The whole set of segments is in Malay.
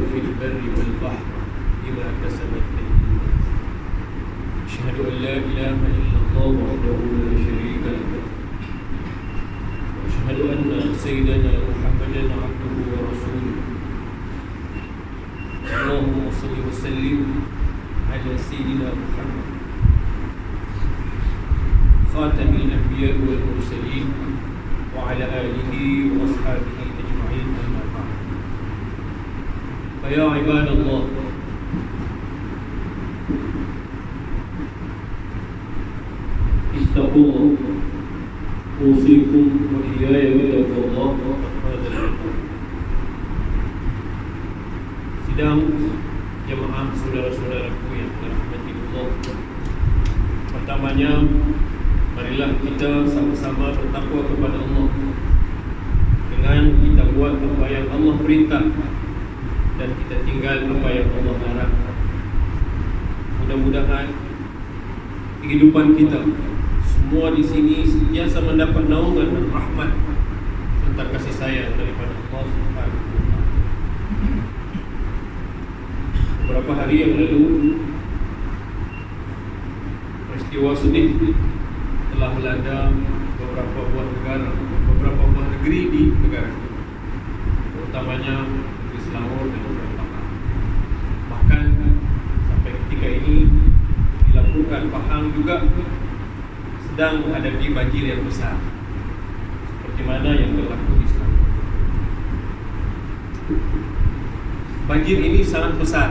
في البر والبحر بما كسبت أيدي الناس أشهد أن لا إله إلا الله وحده لا شريك له وأشهد أن سيدنا محمدا عبده ورسوله اللهم صل وسلم على سيدنا محمد خاتم الأنبياء والمرسلين وعلى آله وأصحابه أجمعين أما بعد فيا عباد الله اتقوا الله أوصيكم وإياي بتقوى الله وتقوى الله. Sidang jemaah saudara-saudaraku yang dirahmati Allah, pertamanya marilah kita sama-sama bertakwa kepada Allah dengan kita buat apa yang Allah perintah dan kita tinggal apa yang Allah larang. Mudah-mudahan kehidupan kita semua di sini sentiasa mendapat naungan dan rahmat serta kasih sayang daripada Allah Subhanahu wa taala. Beberapa hari yang lalu peristiwa sedih telah melanda beberapa buah negara, beberapa buah negeri di negara ini, terutamanya negeri Selangor dan beberapa. Bahkan sampai ketika ini dilaporkan Pahang juga sedang menghadapi banjir yang besar, seperti mana yang berlaku di Selangor. Banjir ini sangat besar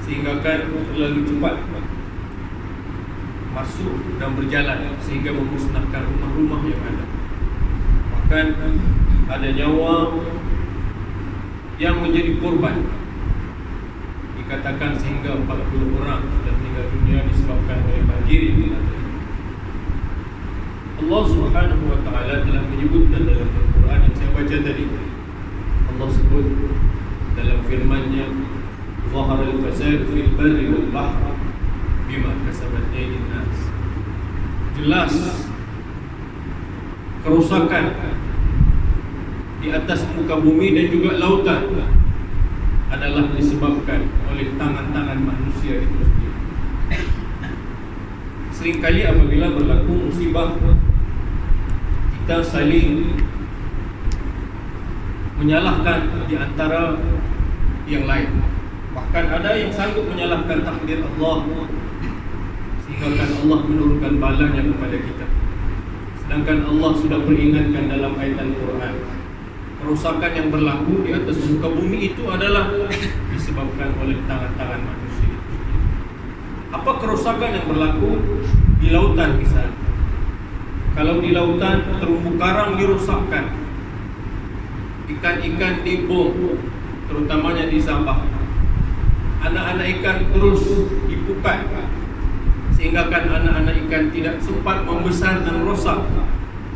sehingga kan terlalu cepat masuk dan berjalan sehingga memusnahkan rumah-rumah yang ada. Bahkan ada nyawa yang menjadi korban, dikatakan sehingga 40 orang sudah meninggal dunia disebabkan oleh banjir ini. Allah Subhanahu wa taala telah menyebutkan dalam Al-Quran yang saya baca tadi. Allah sebut dalam firman-Nya, "Zahara al-fasad fil barri wal bahri bima kasabat aydin nas." Jelas kerusakan di atas muka bumi dan juga lautan adalah disebabkan oleh tangan-tangan manusia itu sendiri. Seringkali apabila berlaku musibah, kita saling menyalahkan di antara yang lain. Bahkan ada yang sanggup menyalahkan takdir Allah sehingga Allah menurunkan balanya kepada kita. Sedangkan Allah sudah peringatkan dalam ayat Al-Quran, kerusakan yang berlaku di atas muka bumi itu adalah disebabkan oleh tangan-tangan manusia. Apa kerusakan yang berlaku di lautan misalnya? Kalau di lautan terumbu karang dirusakkan, ikan-ikan dibom, terutamanya di Sabah. Anak-anak ikan terus dipukat sehingga kan anak-anak ikan tidak sempat membesar dan rosak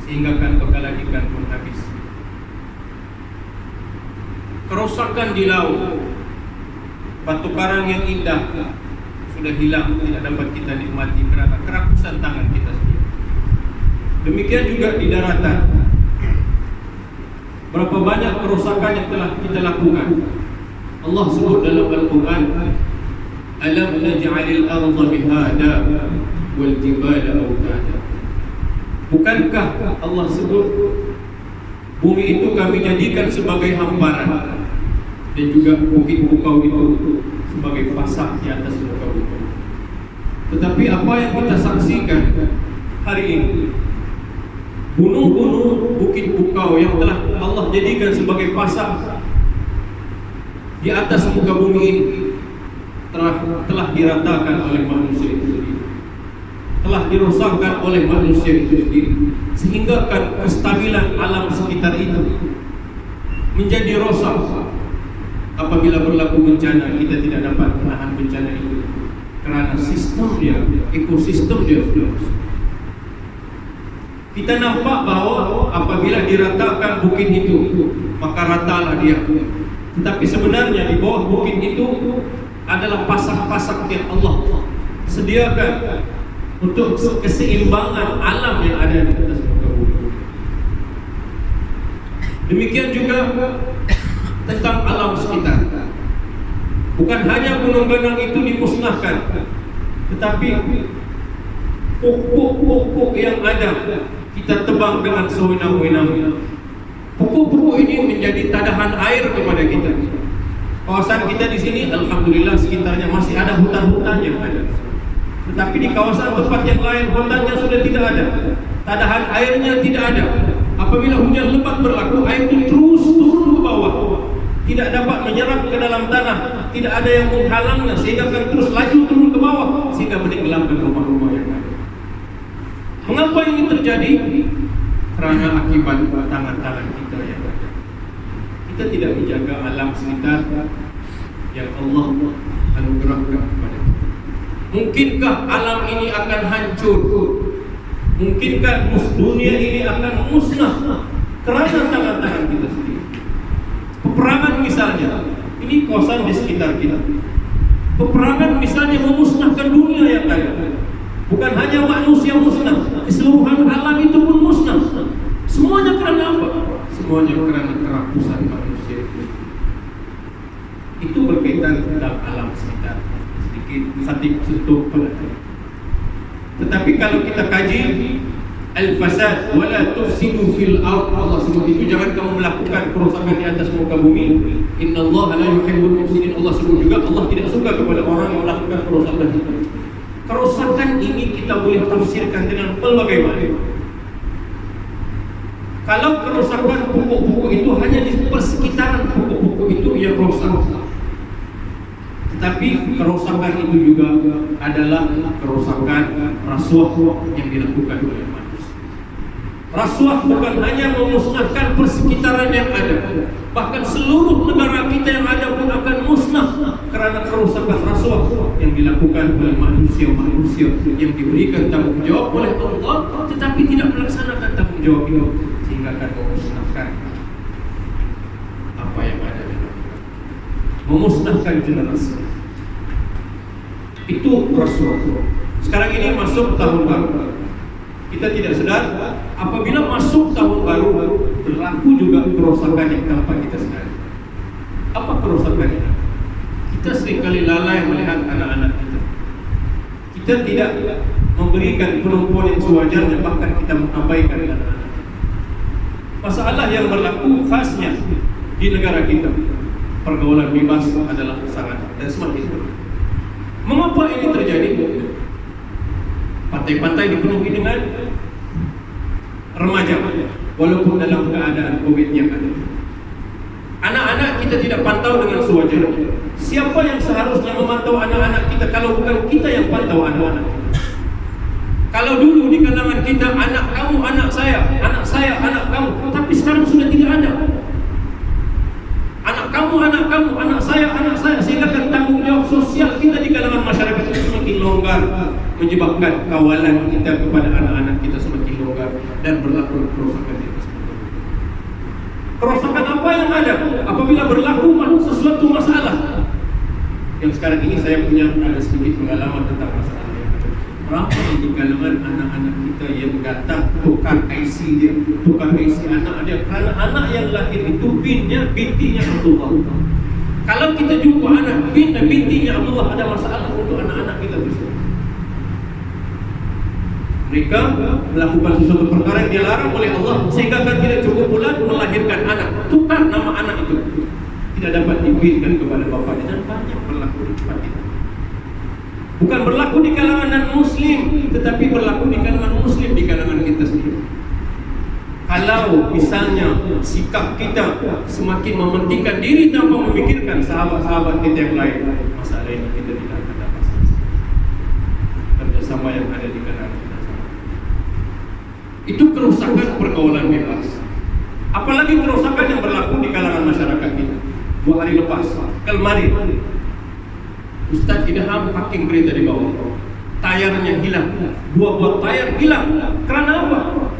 sehingga kan bekalan ikan pun habis. Kerosakan di laut, batu karang yang indah sudah hilang, tidak dapat kita nikmati kerana kerakusan tangan kita sendiri. Demikian juga di daratan. Berapa banyak kerosakan yang telah kita lakukan. Allah sebut dalam Al-Quran, "Alam naj'alil arda mihada wal jibala awtada." Bukankah Allah sebut bumi itu kami jadikan sebagai hamparan dan juga bukit bukau itu sebagai pasak di atas muka bumi. Tetapi apa yang kita saksikan hari ini, gunung-gunung, bukit bukau yang telah Allah jadikan sebagai pasak di atas muka bumi ini telah diratakan oleh manusia itu sendiri, telah dirosakkan oleh manusia itu sendiri, sehingga kan kestabilan alam sekitar itu menjadi rosak. Apabila berlaku bencana, kita tidak dapat menahan bencana itu kerana sistem dia, ekosistem dia sudah rosak. Kita nampak bahawa apabila diratakan bukit itu, maka ratalah dia. Tetapi sebenarnya di bawah bukit itu adalah pasak-pasak yang Allah sediakan untuk keseimbangan alam yang ada di atas muka bumi. Demikian juga tentang alam sekitar. Bukan hanya gunung-gunung itu dimusnahkan, tetapi pokok-pokok yang ada kita tebang dengan sewenang-wenang. Pokok-pokok ini menjadi tadahan air kepada kita. Kawasan kita di sini, alhamdulillah sekitarnya masih ada hutan-hutan yang ada. Tetapi di kawasan tempat yang lain hutannya sudah tidak ada, tadahan airnya tidak ada. Apabila hujan lebat berlaku, air itu terus turun ke bawah, tidak dapat menyerap ke dalam tanah, tidak ada yang menghalangnya, sehingga akan terus laju turun ke bawah sehingga menenggelamkan rumah-rumah yang ada. Mengapa ini terjadi? Karena akibat tangan-tangan kita yang ada. Kita tidak menjaga alam sekitar yang Allah anugerahkan kepada kita. Mungkinkah alam ini akan hancur? Mungkinkah dunia ini akan musnah kerana tangan-tangan kita sendiri? Peperangan misalnya, ini kawasan di sekitar kita. Peperangan misalnya memusnahkan dunia yang ada. Bukan hanya manusia musnah, keseluruhan alam itu pun musnah. Semuanya kerana apa? Semuanya kerana kerakusan manusia itu. Itu berkaitan tentang alam sekitar. Sedikit khatik sentuh pada. Tetapi kalau kita kaji al-fasad wala tufsidu fil ardh, Allah sebut itu, jangan kamu melakukan kerosakan di atas muka bumi. Innallaha la yuhibbul mufsidin. Allah sebut juga Allah tidak suka kepada orang yang melakukan kerosakan. Kerosakan ini kita boleh tafsirkan dengan pelbagai makna. Kalau kerosakan pokok-pokok itu hanya di persekitaran pokok-pokok itu yang rosak, tetapi kerosakan itu juga adalah kerosakan rasuah yang dilakukan oleh manusia. Rasuah bukan hanya memusnahkan persekitaran yang ada, bahkan seluruh negara kita yang ada pun akan musnah kerana kerosakan rasuah yang dilakukan oleh manusia-manusia yang diberikan tanggung jawab oleh Allah, tetapi tidak melaksanakan tanggung jawab itu, sehingga akan memusnahkan apa yang ada di dalam, memusnahkan generasi. Itu rasuah. Sekarang ini masuk tahun baru. Kita tidak sedar, apabila masuk tahun baru berlaku juga kerosakan yang tanpa kita sedari. Apa kerosakan ini? Kita seringkali lalai melihat anak-anak kita. Kita tidak memberikan penumpuan yang sewajarnya, bahkan kita mengabaikan anak-anak. Masalah yang berlaku khasnya di negara kita, pergaulan bebas adalah sangat dan semakin berlaku. Mengapa ini terjadi? Pantai-pantai dipenuhi dengan remaja, walaupun dalam keadaan COVID yang ada. Anak-anak kita tidak pantau dengan sewajarnya. Siapa yang seharusnya memantau anak-anak kita kalau bukan kita yang pantau anak-anak kita? Kalau dulu di kalangan kita, anak kamu, anak saya, anak saya, anak kamu, tapi sekarang sudah tidak ada. Anak kamu, anak saya, sehingga tanggung jawab sosial kita di kalangan masyarakat itu semakin longgar, menyebabkan kawalan kita kepada anak-anak kita semakin longgar dan berlaku kerosakan di atas muka bumi. Kerosakan apa yang ada apabila berlaku sesuatu masalah? Yang sekarang ini saya punya ada sedikit pengalaman tentang masalah yang ada. Berapa di kalangan anak-anak kita yang datang tukar IC dia, tukar IC anak dia, kerana anak yang lahir itu bintinya Abdullah. Kalau kita jumpa anak bintinya Abdullah, ada masalah untuk anak-anak kita tersebut. Mereka melakukan sesuatu perkara yang dilarang oleh Allah, sehingga kan tidak cukup pula melahirkan anak, tukar nama anak itu, tidak dapat diberikan kepada bapaknya, dan banyak berlaku di tempat kita. Bukan berlaku di kalangan non-muslim, tetapi berlaku di kalangan muslim, di kalangan kita sendiri. Kalau misalnya sikap kita semakin mementingkan diri tanpa memikirkan sahabat-sahabat kita yang lain, masalah ini kita tidak akan dapat selesai. Kerjasama yang ada di kalangan kita sama. Itu kerusakan pergaulan bebas. Apalagi kerusakan yang berlaku di kalangan masyarakat kita. 2 hari lepas, kemarin Ustaz Idham parking kereta di bawah, tayarnya hilang, 2 buah tayar hilang. Kerana apa?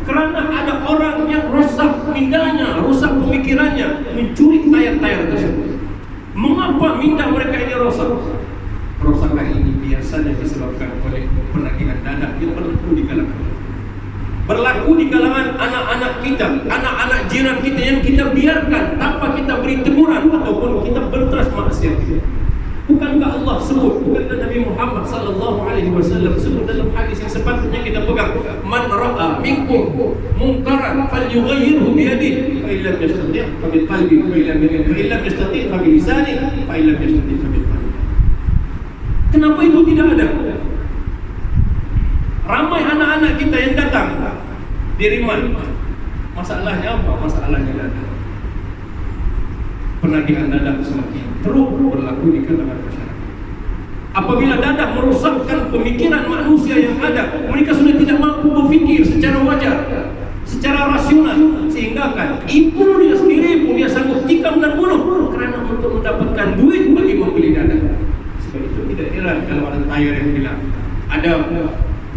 Kerana ada orang yang rusak mindanya, rusak pemikirannya, mencuri tayar-tayar tersebut. Mengapa minda mereka ini rusak? Kerusakan ini biasanya disebabkan oleh penagihan dana yang berlaku di kalangan kita. Berlaku di kalangan anak-anak kita, anak-anak jiran kita yang kita biarkan tanpa kita beri teguran ataupun kita berteras maksiat. Bukankah Allah sebut, bukankah Nabi Muhammad sallallahu alaihi wasallam sebut dalam hadis yang sepatutnya kita pegang, man ra'a minkum munkaran falyughayyirhu bi yadihi, fa illam yastati' fa bi qalbihi, fa illam yastati' fa bi lisanihi, fa illam yastati' fa bi qalbihi. Kenapa itu tidak ada? Ramai anak-anak kita yang datang di Riman. Masalahnya apa? Masalahnya dadah. Penagihan dadah semakin terus berlaku di kalangan masyarakat. Apabila dadah merosakkan pemikiran manusia yang ada, mereka sudah tidak mampu berfikir secara wajar, secara rasional, sehingga kan ibu dia sendiri pun dia sanggup tikam dan bunuh kerana untuk mendapatkan duit bagi membeli dadah. Sebab itu tidak heran kalau ada tayar yang bilang, ada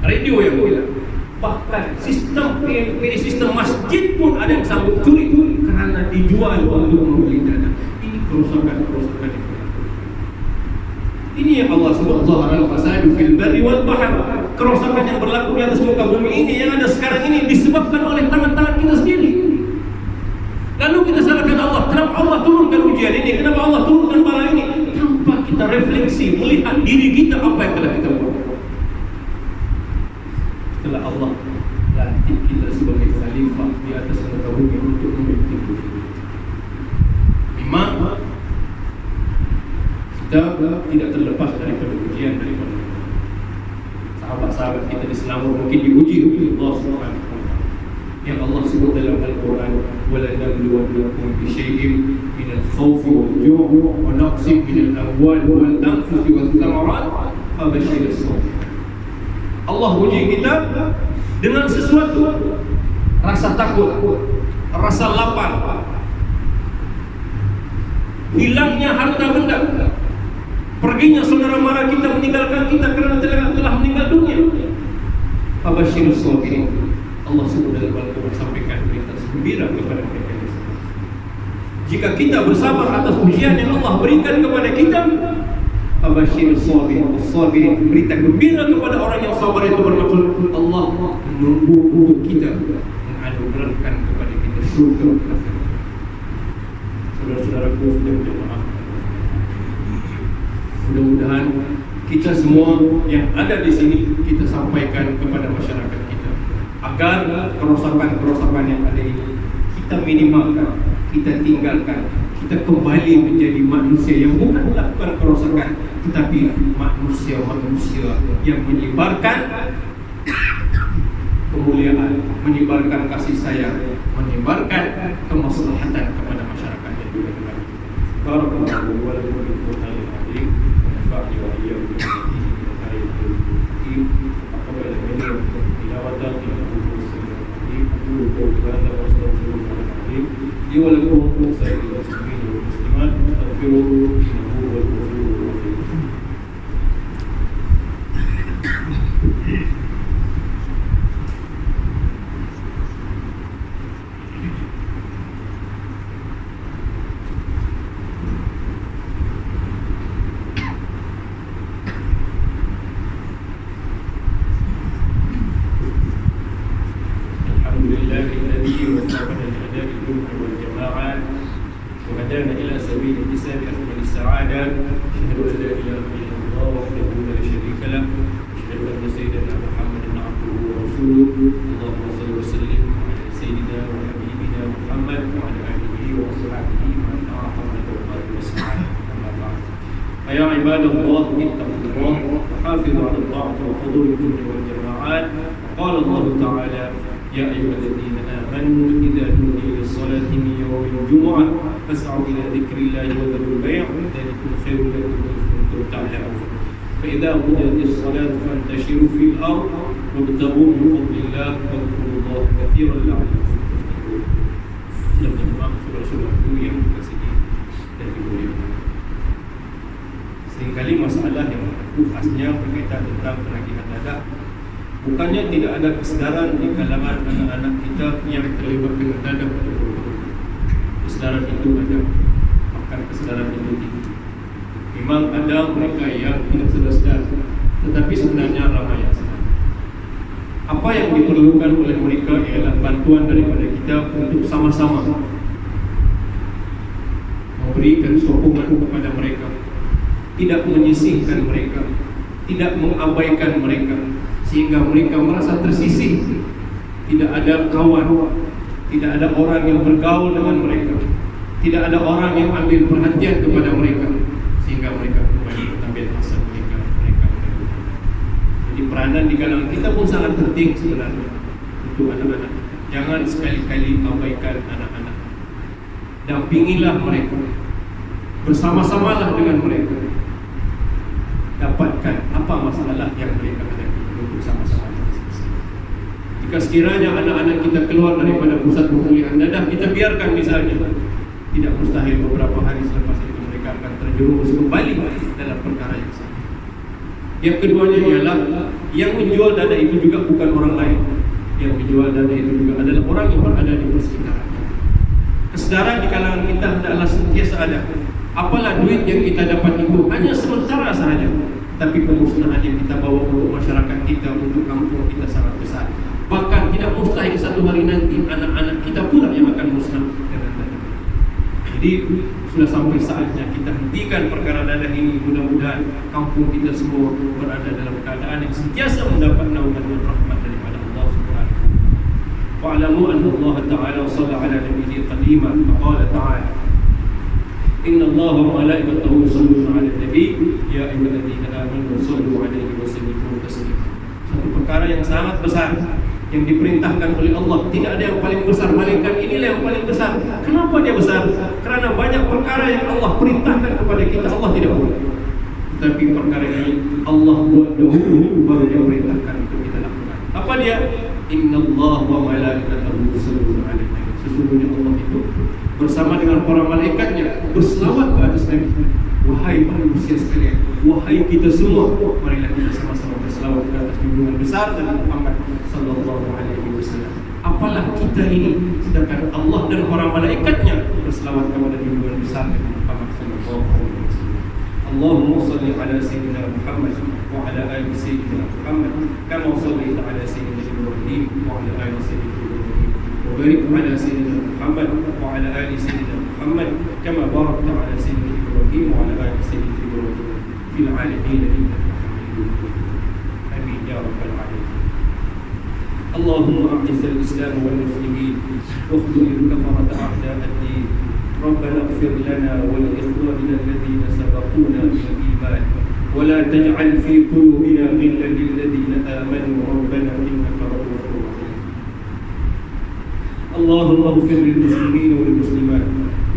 radio yang bilang, bahkan sistem sistem masjid pun ada yang sanggup curi kerana dijual untuk membeli dadah. Ini kerusakan-kerusakan yang berlaku. Ini yang Allah sebut zaharal fasadu fil barri wal bahr. Kerusakan yang berlaku di atas muka bumi ini yang ada sekarang ini disebabkan oleh tangan-tangan kita sendiri. Lalu kita salahkan Allah. Kenapa Allah turunkan ujian ini? Kenapa Allah turunkan bala ini? Tanpa kita refleksi melihat diri kita apa yang telah kita buat. Setelah Allah lantik kita sebagai khalifah di atas muka bumi untuk memimpin bumi. Memang kita tidak terlepas daripada ujian daripada sahabat-sahabat kita di Selangor mungkin diuji oleh Allah Subhanahu wa taala. Yang Allah sebut dalam Al-Quran, wala nabluwannakum bi syai'in min al-khawfi wal-ju'i wa naqsin min al-amwali wal-anfusi wath-thamarat fabashshir as-sabirin. Allah uji kita dengan sesuatu, rasa takut, rasa lapar, hilangnya harta benda, perginya saudara mara kita meninggalkan kita kerana telah meninggal dunia. Fabashshirus sabirin. Allah sebut dalam Al-Quran, sampaikan berita gembira kepada mereka. Jika kita bersabar atas ujian yang Allah berikan kepada kita, fabashshirus sabirin, berita gembira kepada orang yang sabar itu bermaksud Allah menunggu untuk kita menganugerahkan kepada kita syurga. Saudara-saudaraku sudah berjemaah, mudah-mudahan kita semua yang ada di sini kita sampaikan kepada masyarakat kita agar kerosakan-kerosakan yang ada ini kita minimalkan, kita tinggalkan, kita kembali menjadi manusia yang bukan melakukan kerosakan, tetapi manusia-manusia yang menyebarkan kemuliaan, menyebarkan kasih sayang, menyebarkan kemaslahatan kepada masyarakat yang juga dengan kita. Barakallahu wa lakum fil Qur'anil azim wa nafa'ani wa iyyakum bima fihi min aqwali al-ilm tilawatan أقول قولي هذا وأستغفر الله العظيم لي ولكم ولسائر المسلمين والمسلمات فاستغفروه إنه هو الغفور الرحيم. وهدانا إلى سبيل الحساب أكمل السعادة. أشهد أن لا إله إلا الله وحده لا شريك له، أشهد أن سيدنا محمدا عبده ورسوله. اللهم صل وسلم على سيدنا وحبيبنا محمد وعلى آله وصحبه ومن تبعهم بإحسان والسعادة. أما بعد، فيا عباد الله اتقوا الله وحافظوا على الطاعة وحضور الجمع والجماعات. قال الله تعالى: يا أيها الذين آمنوا إذا نودي للصلاة من يوم الجمعة فاسعوا إلى ذكر الله وذروا البيع ذلكم خير لكم إن كنتم تعلمون. فإذا قضيت الصلاة فانتشروا في الأرض وابتغوا من فضل الله واذكروا الله كثيرا لعلكم تفلحون. Teman-teman, saudara-saudaraku yang berkasih dan dimuliakan, seringkali masalah yang khasnya berkaitan tentang penagihan dadah, bukannya tidak ada kesedaran di kalangan anak-anak kita yang terlibat dengan dadah. Kesedaran itu ada, bahkan kesedaran itu tinggi. Memang ada mereka yang tidak sedar, tetapi sebenarnya ramai yang sedar. Apa yang diperlukan oleh mereka ialah bantuan daripada kita untuk sama-sama memberikan sokongan kepada mereka tidak menyisihkan mereka, tidak mengabaikan mereka, sehingga mereka merasa tersisih. Tidak ada kawan, tidak ada orang yang bergaul dengan mereka, tidak ada orang yang ambil perhatian kepada mereka, sehingga mereka kembali mengambil masa mereka. Jadi peranan di kalangan kita pun sangat penting sebenarnya untuk anak-anak. Jangan sekali-kali abaikan anak-anak. Dampingilah mereka, bersama-samalah dengan mereka. Dapatkan apa masalah yang mereka hadapi untuk bersama-sama. Jika sekiranya anak-anak kita keluar daripada pusat pemulihan dadah, kita biarkan misalnya, tidak mustahil beberapa hari selepas itu mereka akan terjerumus kembali dalam perkara yang sama. Yang keduanya ialah yang menjual dadah itu juga bukan orang lain. Yang menjual dadah itu juga adalah orang yang berada di persekitaran. Kesedaran di kalangan kita hendaklah sentiasa ada. Apalah duit yang kita dapat itu hanya sementara sahaja, tapi pemusnahan yang kita bawa untuk masyarakat kita, untuk kampung kita sangat besar. Bahkan tidak mustahil satu hari nanti anak-anak kita pula yang akan musnah dengan dadah. Jadi sudah sampai saatnya kita hentikan perkara dadah ini. Mudah-mudahan kampung kita semua berada dalam keadaan yang sentiasa mendapat naungan dan rahmat daripada Allah Subhanahu wa taala. Wa'lamu anna Allah Ta'ala shalla 'ala nabiyyi qadima faqala ta'ala inna Allah wa malaikatahu yusalluna 'alan nabi ya ayyuhalladzina amanu sallu 'alaihi wa sallimu taslima. Satu perkara yang sangat besar yang diperintahkan oleh Allah. Tidak ada yang paling besar, malaikat inilah yang paling besar. Kenapa dia besar? Karena banyak perkara yang Allah perintahkan kepada kita Allah tidak boleh, tapi perkara ini Allah buat dahulu baru dia perintahkan untuk kita lakukan. Apa dia? Innallaha wa malaikatahu yusalluna 'alan nabi. Sesungguhnya Allah itu bersama dengan para malaikatnya berselawat ke atas Nabi. Wahai manusia sekalian, wahai kita semua, marilah kita sama-sama berselawat ke atas junjungan besar Nabi Muhammad sallallahu alaihi wasallam. Apalah kita ini, sedangkan Allah dan para malaikatnya berselawat kepada junjungan besar Nabi Muhammad sallallahu alaihi wasallam. Allahumma shalli ala sayyidina Muhammad wa ala ali sayyidina Muhammad kama shallaita ala sayyidina Ibrahim wa ala ali sayyidina Ibrahim wa barik ala sayyidina Muhammad wa ala ali sayyidina Muhammad kama barakta ala sayyidina Ibrahim wa ala ali sayyidina Ibrahim fil alamin innaka Hamidum Majid. Amin ya rabbal alamin. اللهم أعز الإسلام والمسلمين واخذل الكفرة أعداء الدين. ربنا اغفر لنا ولإخواننا الذين سبقونا بالإيمان ولا تجعل في قلوبنا غلا للذين آمنوا ربنا إنك رؤوف رحيم. اللهم اغفر للمسلمين والمسلمات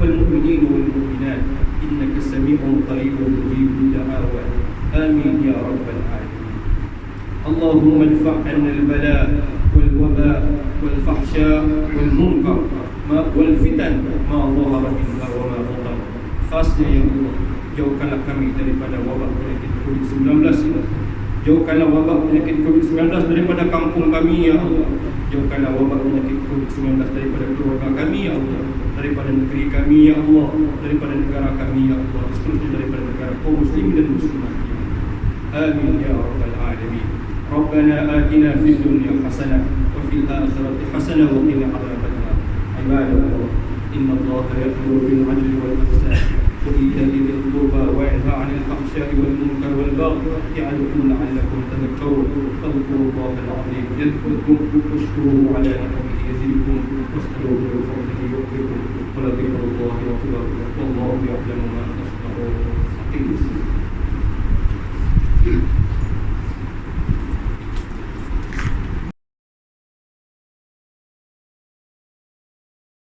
والمؤمنين والمؤمنات إنك سميع قريب مجيب الدعوات. آمين يا رب العالمين. اللهم ادفع عنا البلاء والوباء والفحشاء والمنكر والفتن ما ظهر منها وما بطن. Khasnya ya Allah, jauhkanlah kami daripada wabak penyakit COVID-19. Jauhkanlah wabak penyakit COVID-19 daripada kampung kami ya Allah. Jauhkanlah wabak penyakit COVID-19 daripada keluarga kami ya Allah, daripada negeri kami ya Allah, daripada negara kami ya Allah, seterusnya daripada negara kaum muslimin dan muslimat. Amin ya rabbal alamin. ربنا آتنا في الدنيا حسنة وفي الآخرة حسنة وقنا عذاب النار. عباد الله إن الله يأمر بالعدل والإحسان وإيتاء ذي القربى وينهى عن الفحشاء والمنكر والبغي يعظكم لعلكم تذكرون. فاذكروا الله العظيم يذكركم واشكروه على نعمه يزدكم واسألوه من فضله يؤتكم ولذكر الله أكبر والله يعلم ما تصنعون.